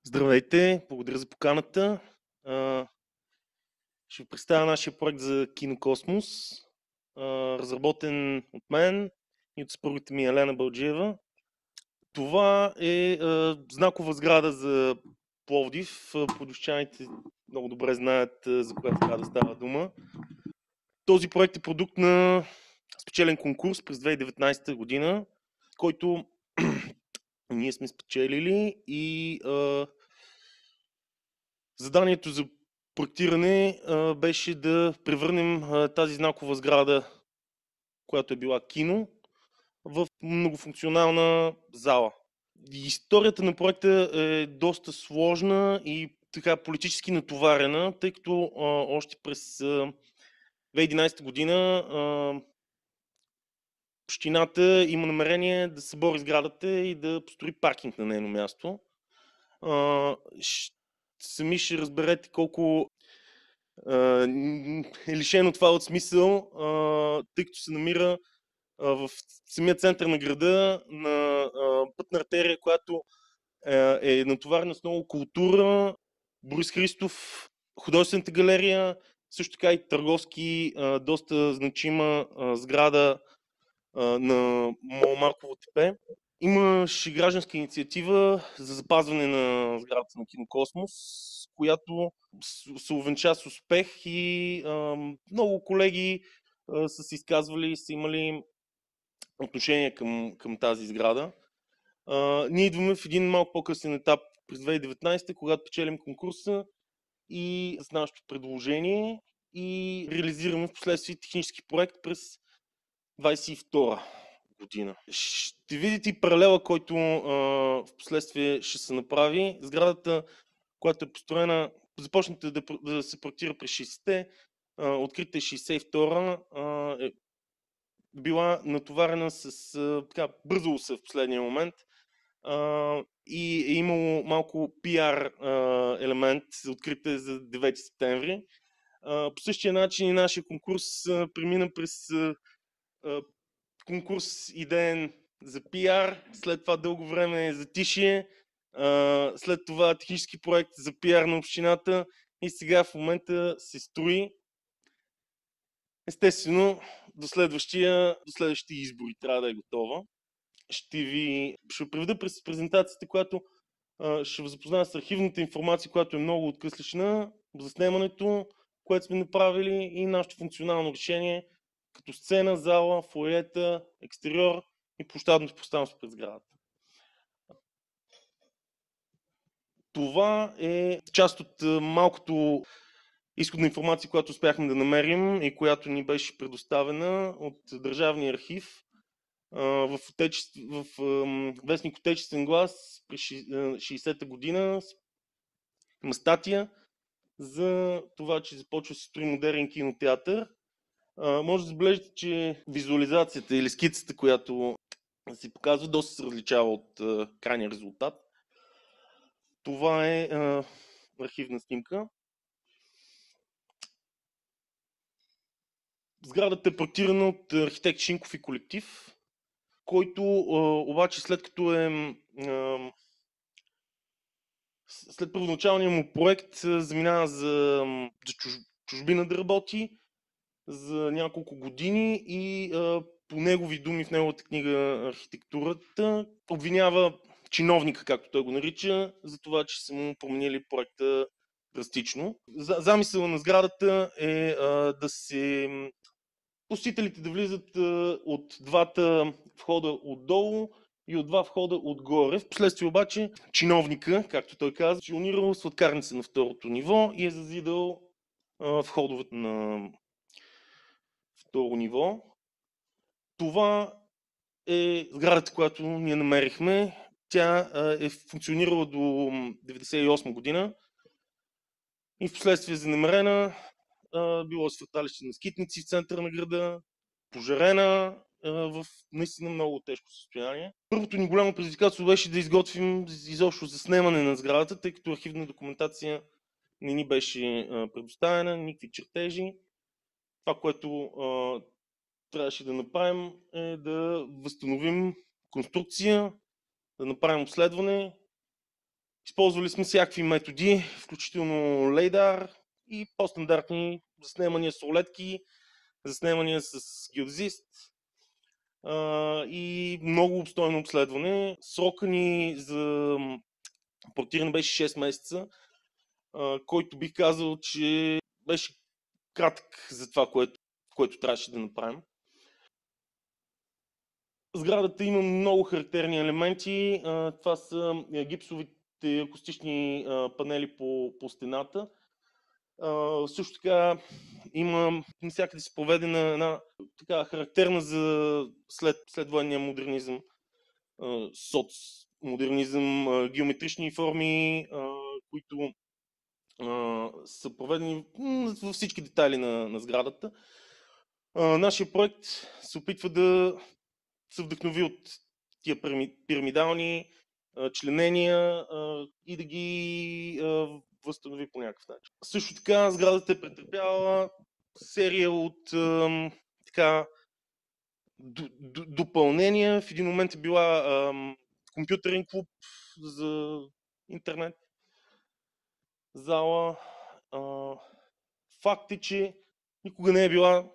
Здравейте, благодаря за поканата. А, Ще ви представя нашия проект за Кинокосмос, разработен от мен и от съпругата ми Елена Балджиева. Това е знакова сграда за Пловдив. Пловдивчаните много добре знаят за коя сграда става дума. Този проект е продукт на спечелен конкурс през 2019 година, който ние сме спечелили и заданието за проектиране беше да превърнем тази знакова сграда, която е била кино, в многофункционална зала. Историята на проекта е доста сложна и така политически натоварена, тъй като още през 2011 година общината има намерение да събори сградата и да построи паркинг на нейно място. Сами ще разберете колко е лишено това от смисъл, тъй като се намира в самия център на града на пътна артерия, която е натоварена с много култура. Борис Христов, художествената галерия, също така и търговски доста значима сграда на МОЛ Марково ТП. Имаше гражданска инициатива за запазване на сградата на Кинокосмос, която се увенча с успех и много колеги са се изказвали и са имали отношение към тази сграда. Ние идваме в един малко по-късен етап през 2019, когато печелим конкурса и с нашето предложение и реализираме в последствие технически проект през 2022 година. Ще видите и паралела, който в последствие ще се направи. Сградата, която е построена, започната да се проектира през 60-те, открита е 62-а, е била натоварена с така, бързало се в последния момент и е имало малко пиар елемент, открита е за 9 септември. По същия начин и нашия конкурс премина през конкурс идеен за пиар, след това дълго време за тишие, след това технически проект за пиар на общината и сега в момента се строи. Естествено, до следващите избори трябва да е готова. Ще ви преведа през презентацията, която ще ви запозная с архивната информация, която е много откъслична, заснемането, което сме направили и нашето функционално решение, като сцена, зала, фоайета, екстериор и площадното пространство пред сградата. Това е част от малкото изходна информация, която успяхме да намерим и която ни беше предоставена от Държавния архив в вестник Отечествен глас през 60-та година. Има статия за това, че започва да се строи модерен кинотеатър. Може да забележите, че визуализацията или скицата, която се показва, доста се различава от крайния резултат. Това е архивна снимка. Сградата е проектирана от архитект Шинков и колектив, който обаче след първоначалния му проект заминава за чужбина да работи за няколко години и по негови думи в неговата книга "Архитектурата" обвинява чиновника, както той го нарича, за това, че са му променили проекта драстично. Замисълът на сградата е да се посетителите да влизат от двата входа отдолу и от два входа отгоре. Впоследствие обаче чиновника, както той каза, шпионирал сладкарница на второто ниво и е зазидал входовете на второ ниво. Това е сградата, която ние намерихме. Тя е функционирала до 1998 година и впоследствие е занемарена. Било свърталище на скитници в центъра на града, пожарена в наистина много тежко състояние. Първото ни голямо предизвикателство беше да изготвим изобщо заснемане на сградата, тъй като архивна документация не ни беше предоставена, никакви чертежи. Това, което трябваше да направим, е да възстановим конструкция, да направим обследване Използвали сме всякакви методи, включително лейдар и по-стандартни заснемания с рулетки, заснемания с геодезист и много обстойно обследване. Срока ни за проектиране беше 6 месеца, който бих казал, че беше кратък за това, което трябваше да направим. Сградата има много характерни елементи. Това са гипсовите акустични панели по стената. Също така има навсякъде се проведена една така характерна за следвоенния модернизъм, соцмодернизъм, геометрични форми, които са проведени във всички детайли на сградата. Нашия проект се опитва да се вдъхнови от тия пирамидални членения и да ги възстанови по някакъв начин. Също така сградата е претърпяла серия от така допълнения. В един момент е била компютърен клуб за интернет зала. Факт е, че никога не е била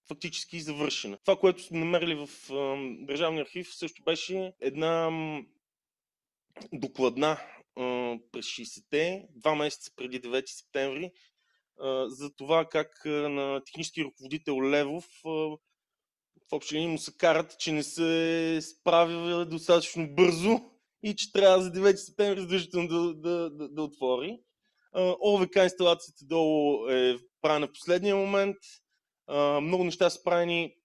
фактически завършена. Това, което сме намерили в Държавния архив, също беше една докладна през 60-те, 2 месеца преди 9 септември, за това как на технически ръководител Левов в общи линии му се карат, че не се справя достатъчно бързо и че трябва за 9 септември задължително да отвори. ОВК инсталацията долу е правена в последния момент. Много неща са правени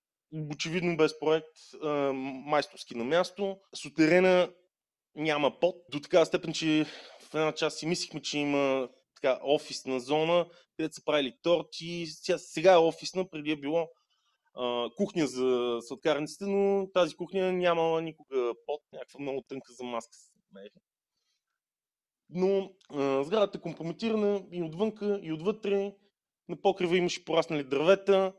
очевидно без проект, майсторски на място. Сутерена няма под, до такава степен, че в една част си мислихме, че има така офисна зона, където са правили торти. Сега е офисна, преди е било кухня за сладкарниците, но тази кухня нямала никога под, някаква много тънка замазка. Но сградата е компрометирана и отвънка, и отвътре. На покрива имаше пораснали дървета.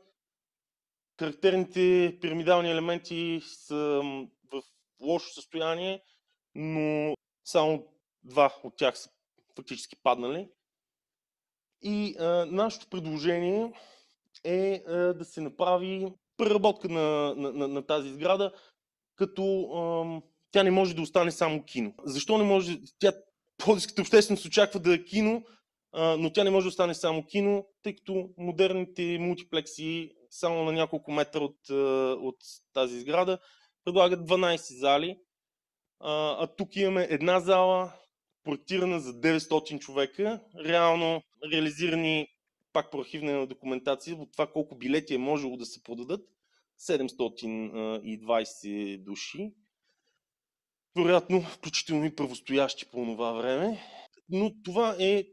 Характерните пирамидални елементи са в лошо състояние, но само 2 от тях са фактически паднали. И нашето предложение е да се направи преработка на тази сграда, като тя не може да остане само кино. Защо не може? Пловдивската общественост очаква да е кино, но тя не може да остане само кино, тъй като модерните мултиплекси само на няколко метра от тази сграда предлагат 12 зали, а тук имаме една зала, проектирана за 900 човека, реално реализирани пак по архивна документация от това колко билети е можело да се продадат, 720 души. Вероятно, включително и правостоящи по това време. Но това е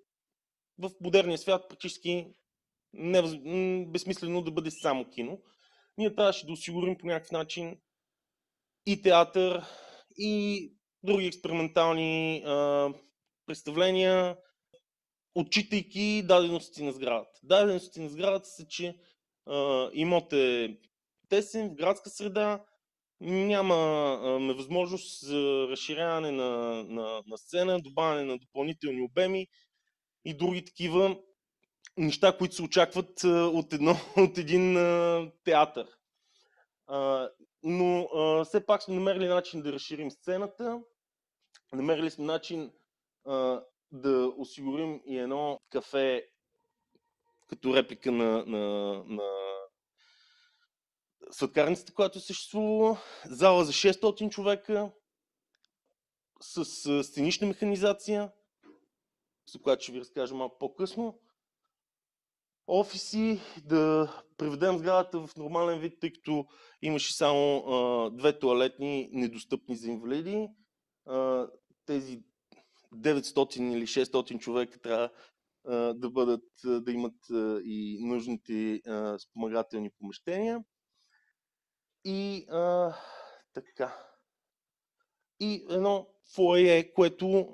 в модерния свят практически безсмислено да бъде само кино. Ние трябваше да осигурим по някакъв начин и театър, и други експериментални представления, отчитайки дадености на сградата. Дадености на сградата са, че имот е тесен, в градска среда, нямаме възможност за разширяване на сцена, добавяне на допълнителни обеми и други такива неща, които се очакват от един театър. Но все пак сме намерили начин да разширим сцената, намерили сме начин да осигурим и едно кафе като реплика на сладкарницата, която съществува, зала за 600 човека с сценична механизация, за която ще ви разкажа малко по-късно. Офиси, да приведем сградата в нормален вид, тъй като имаше само 2 тоалетни недостъпни за инвалиди. Тези 900 или 600 човека трябва да имат и нужните спомагателни помещения. И така. И едно фоайе, което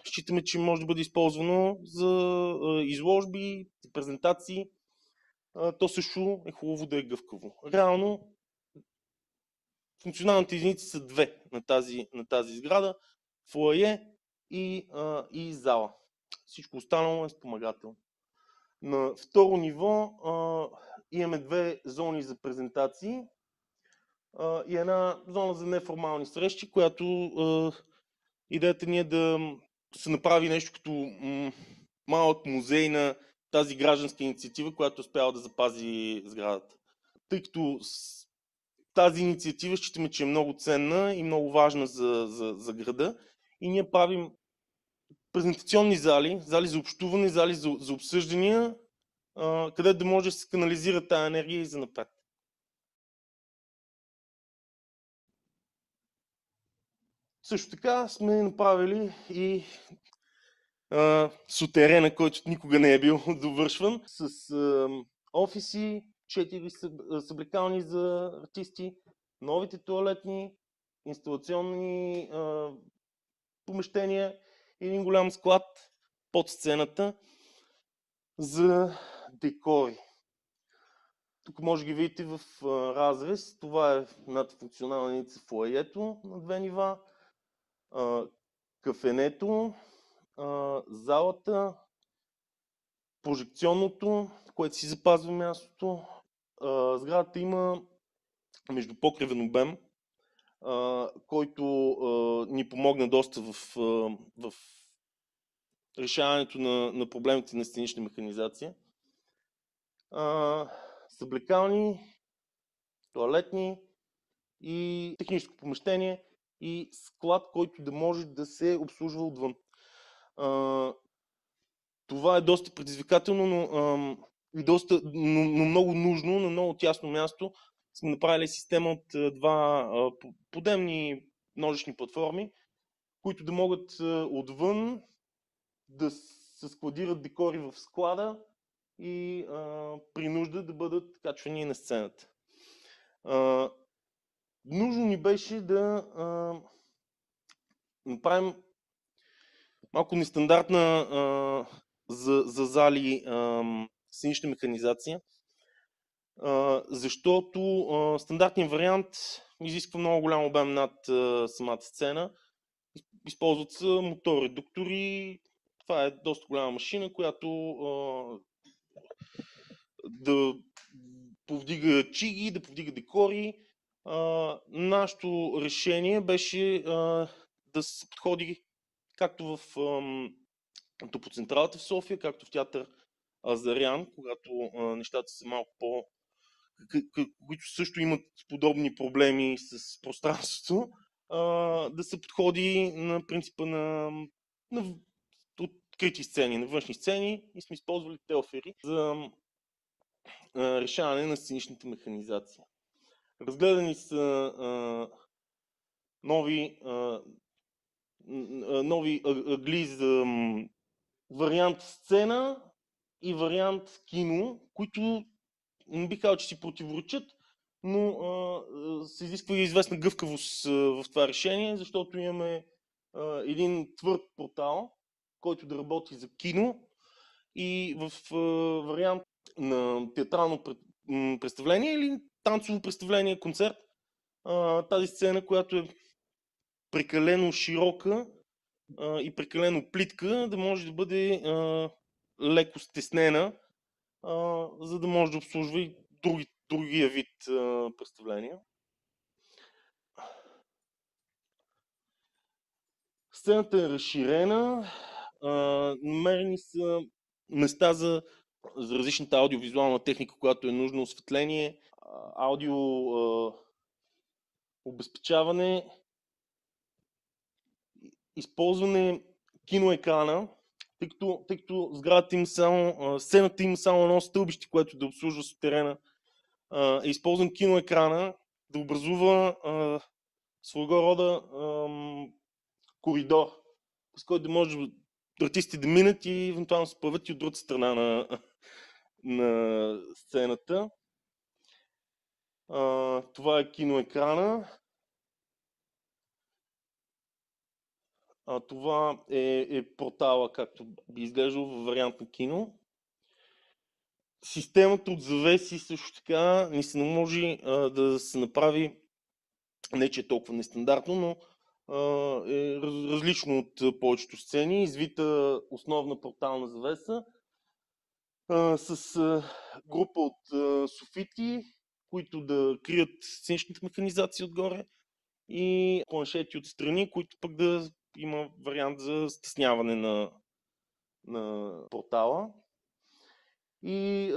считаме, че може да бъде използвано за изложби, за презентации. То също е хубаво да е гъвкаво. Реално функционалните единици са 2 на тази сграда. Фоайе и зала. Всичко останало е спомагателно. На второ ниво имаме две зони за презентации и една зона за неформални срещи, която идеята ни е да се направи нещо като малък музей на тази гражданска инициатива, която успява да запази сградата. Тъй като тази инициатива считаме, че е много ценна и много важна за града и ние правим презентационни зали, зали за общуване, зали за обсъждания, където да може да се канализира тази енергия и за напред. Също така сме направили и сутерена, който никога не е бил довършван, с офиси, 4 съблекални за артисти, новите тоалетни, инсталационни помещения и един голям склад под сцената за декори. Тук може да ги видите в разрез. Това е надфункционална единица фоайето на 2 нива, кафенето, залата, прожекционното, което си запазва мястото. Сградата има междупокривен обем, който ни помогна доста в решаването на проблемите на сценична механизация. Съблекални, тоалетни и техническо помещение и склад, който да може да се обслужва отвън. Това е доста предизвикателно, но много нужно, на много тясно място. Сме направили система от 2 подемни множечни платформи, които да могат отвън да се складират декори в склада и при нужда да бъдат качвани на сцената. Нужно ни беше да направим малко нестандартна за зали сценична механизация, защото стандартният вариант изисква много голям обем над самата сцена. Използват се мотор-редуктори. Това е доста голяма машина, която да повдига чиги, да повдига декори. Нашето решение беше да се подходи както в Топоцентралата в София, както в театър Азарян, когато нещата са малко по... които също имат подобни проблеми с пространството, да се подходи на принципа на открити сцени, на външни сцени и сме използвали телфери за решаване на сценичната механизация. Разгледани са нови ъгли за вариант сцена и вариант кино, които не бих казал, че си противоречат, но се изисква известна гъвкавост в това решение, защото имаме един твърд портал, който да работи за кино и в вариант на театрално представление или танцово представление, концерт, тази сцена, която е прекалено широка и прекалено плитка, да може да бъде леко стеснена, за да може да обслужва и другия вид представления. Сцената е разширена, намерени са места за различната аудиовизуална техника, която е нужно, осветление, аудио обезпечаване, използване киноекрана, тъй като сградата има само, сцената има само едно стълбище, което да обслужва сутерена. Е използван киноекрана да образува своего рода коридор, с който да може артистите да минат и евентуално се появят и от другата страна на сцената. Това е киноекрана. Това е портала, както би изглеждал във вариант на кино. Системата от завеси също така наистина може да се направи, не че е толкова нестандартно, но различно от повечето сцени. Извита основна портална завеса с група от софити, които да крият сценичната механизация отгоре и планшети отстрани, които пък да има вариант за стесняване на портала. И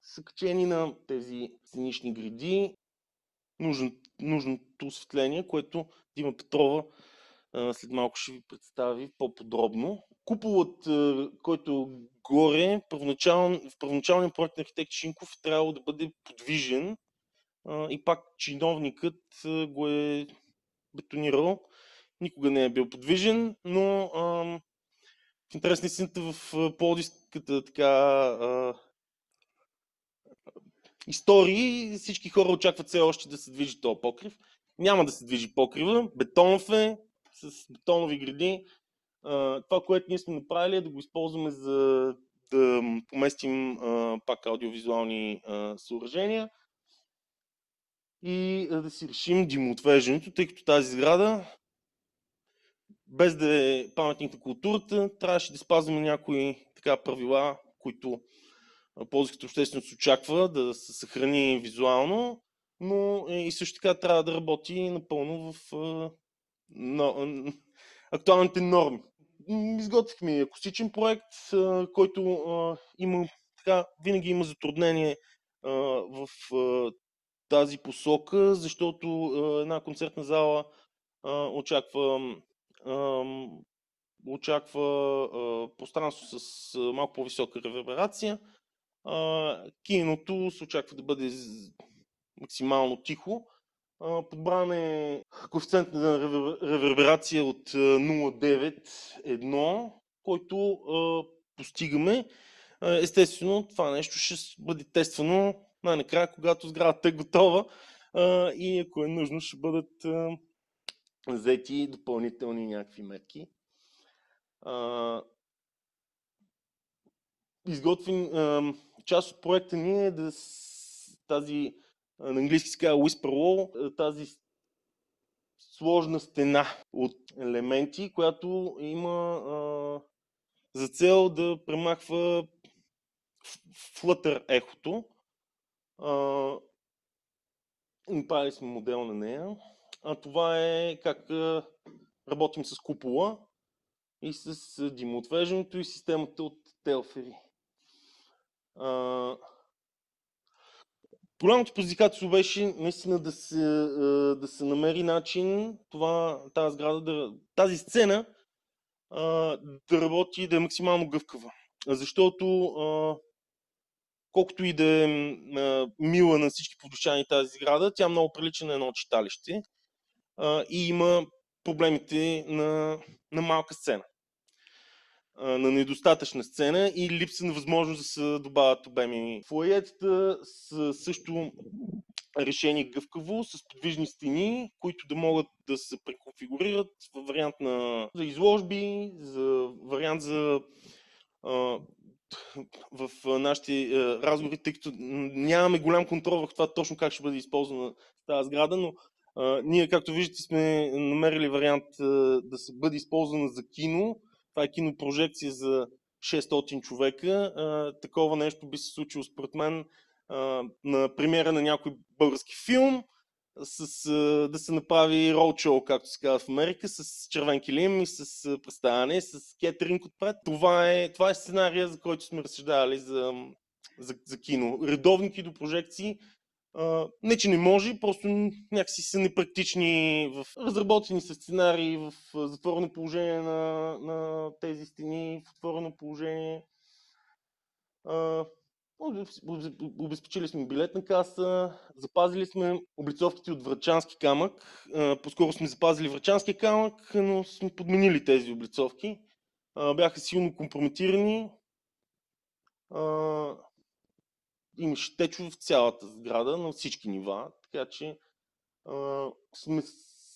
са качени на тези сценични гради нужното осветление, което Дима Петрова след малко ще ви представи по-подробно. Куполът, който горе, в първоначалния проект на архитект Шинков е трябвало да бъде подвижен и пак чиновникът го е бетонирал. Никога не е бил подвижен, но в интерес на истината в пловдивската истории всички хора очакват все още да се движи този покрив. Няма да се движи покрива, бетонов е, с бетонови гради. Това, което ние сме направили е да го използваме за да поместим пак аудиовизуални съоръжения и да си решим димоотвеждането, тъй като тази сграда, без да е паметник на културата, трябваше да спазваме някои правила, които пловдивската общественост очаква да се съхрани визуално, но и също така трябва да работи напълно в актуалните норми. Изготвихме акустичен проект, който винаги има затруднение в тази посока, защото една концертна зала очаква пространство с малко по-висока реверберация. Киното се очаква да бъде максимално тихо. Подбран е коефициент на реверберация от 0,9-1, който постигаме. Естествено, това нещо ще бъде тествано най-накрая, когато сградата е готова и ако е нужно, ще бъдат взети допълнителни някакви мерки. Изготвим част от проекта ни е тази, на английски се казва Whisper Wall, тази сложна стена от елементи, която има за цел да премахва флътър ехото. Направили сме модел на нея. Това е как работим с купола и с димоотвеждането и системата от телфери. Голямото предизвикателство беше наистина да се намери начин тази сграда, тази сцена да работи, да е максимално гъвкава. Защото колкото и да е мила на всички подушани тази сграда, тя много прилича на едно читалище и има проблемите на малка сцена, на недостатъчна сцена и липса на възможност да се добавят обеми. Фоайетата са също решени гъвкаво, с подвижни стени, които да могат да се преконфигурират във вариант за изложби, за вариант в нашите разговори, тъй като нямаме голям контрол върху това точно как ще бъде използвана тази сграда, но ние, както виждате, сме намерили вариант да се бъде използвана за кино. Това е кинопрожекция за 600 човека. Такова нещо би се случило според мен на премиера на някой български филм, да се направи роудшоу, както се казва в Америка, с червен килим и с представяне, с кетеринг отпред. Това е сценария, за който сме разсъждавали за кино. Редовни кинопрожекции, не че не може, просто някакси са непрактични. Разработени са сценарии в затворено положение на тези стени, в отворено положение. Обезпечили сме билетна каса, запазили сме облицовките от врачански камък. По-скоро сме запазили врачанския камък, но сме подменили тези облицовки. Бяха силно компрометирани. Имаше течове в цялата сграда на всички нива, така че сме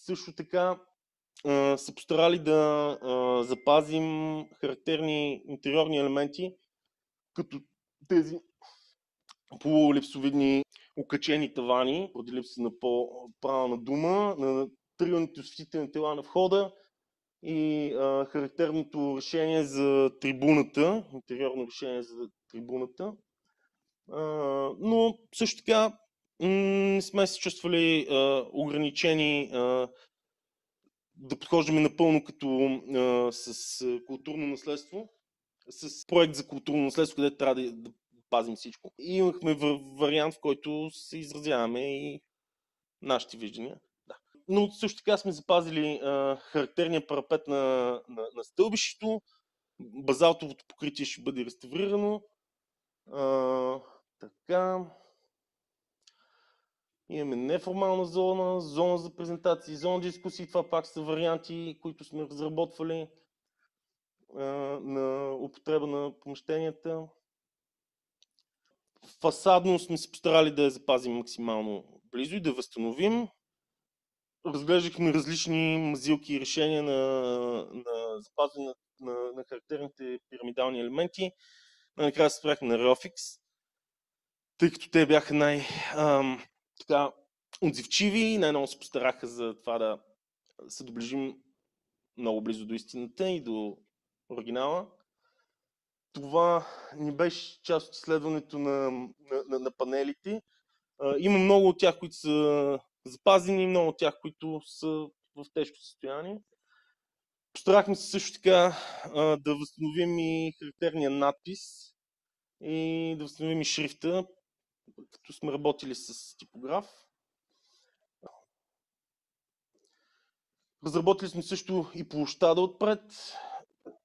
също така се постарали да запазим характерни интериорни елементи, като тези полулипсовидни окачени тавани, поради липса на по-правилна дума, на триъгълните осветителни тела на входа и характерното решение за трибуната, интериорно решение за трибуната. Но също така не сме се чувствали ограничени да подхождаме напълно като с културно наследство, с проект за културно наследство, където трябва да пазим всичко. И имахме вариант, в който се изразяваме и нашите виждания. Да. Но също така сме запазили характерния парапет на стълбището. Базалтовото покритие ще бъде реставрирано. Така. Имаме неформална зона, зона за презентации, зона за дискусии. Това пак са варианти, които сме разработвали на употреба на помещенията. Фасадно сме се постарали да я запазим максимално близо и да възстановим. Разглеждахме различни мазилки и решения на запазване на характерните пирамидални елементи. Накрая се спряхме на Realfix, тъй като те бяха така отзивчиви и най-много се постараха за това да се доближим много близо до истината и до оригинала. Това ни беше част от изследването на панелите. Има много от тях, които са запазени, много от тях, които са в тежко състояние. Постарахме се също така да възстановим и характерния надпис и да възстановим и шрифта, като сме работили с типограф. Разработили сме също и площада отпред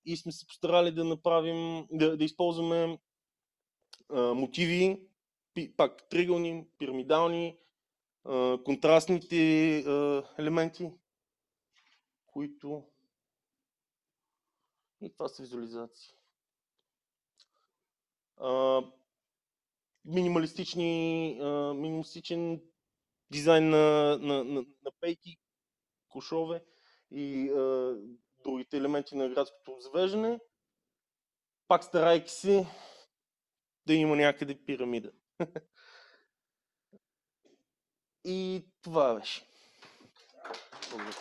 и сме се постарали да направим, да използваме мотиви, пак триъгълни, пирамидални, контрастните елементи, които... И това са визуализации. Минималистичен дизайн на пейки, кошове и другите елементи на градското обзавеждане, пак старайки се да има някъде пирамида. И това беше. Благодаря.